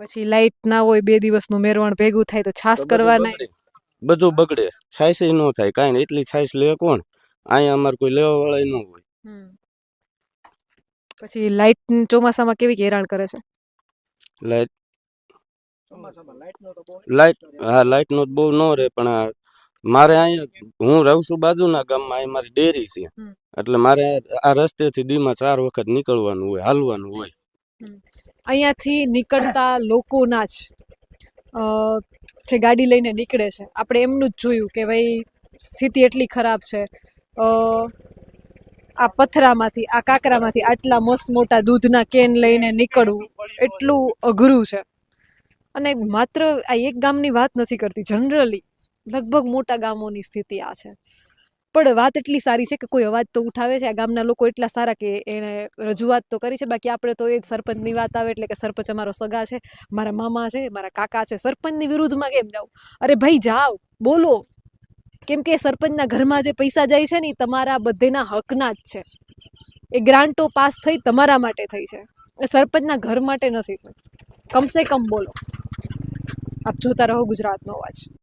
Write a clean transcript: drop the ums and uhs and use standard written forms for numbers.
પછી લાઈટ ના હોય 2 દિવસનું મેરવણ ભેગું થાય તો છાસ તો બધું કરવાના બગડે, બધું બગડે. છાશ ન થાય કાંઈ નહીં. એટલી છાશ લે કોણ? અહીંયા અમારે કોઈ લેવા વાળા ન હોય. પછી લાઈટ ચોમાસામાં કેવી હેરાન કરે છે? લાઈટ લાઈટ હા, લાઈટ નો બહુ ન રહે, પણ મારે અહીંયા હું રહું છું બાજુના ગામમાં, અહીં મારી ડેરી છે, એટલે મારે આ રસ્તેથી દીમાં 4 વખત નીકળવાનું હોય, હાલવાનું હોય. અહીંયાથી નીકળતા લોકોના જ જે ગાડી લઈને નીકળે છે, આપણે એમનું જ જોયું કે ભાઈ સ્થિતિ એટલી ખરાબ છે. આ પથરામાંથી, આ કાકરામાંથી આટલા મસ્ત મોટા દૂધના કેન લઈને નીકળવું એટલું અઘરું છે. અને માત્ર આ એક ગામની વાત નથી કરતી, જનરલી લગભગ મોટા ગામોની સ્થિતિ આ છે. પણ વાત એટલી સારી છે કે કોઈ અવાજ તો ઉઠાવે છે. આ ગામના લોકો એટલા સારા કે એણે રજૂઆત તો કરી છે. બાકી આપણે તો એ જ સરપંચની વાત આવે એટલે કે સરપંચ અમારો સગા છે, મારા મામા છે, મારા કાકા છે, સરપંચની વિરુદ્ધમાં કેમ જાવ? અરે ભાઈ જાઓ, બોલો. કેમ કે સરપંચના ઘરમાં જે પૈસા જાય છે ને એ તમારા બધેના હકના જ છે. એ ગ્રાન્ટો પાસ થઈ તમારા માટે થઈ છે, એ સરપંચના ઘર માટે નથી થઈ. કમસે કમ બોલો. આપ જોતા રહો ગુજરાતનો અવાજ.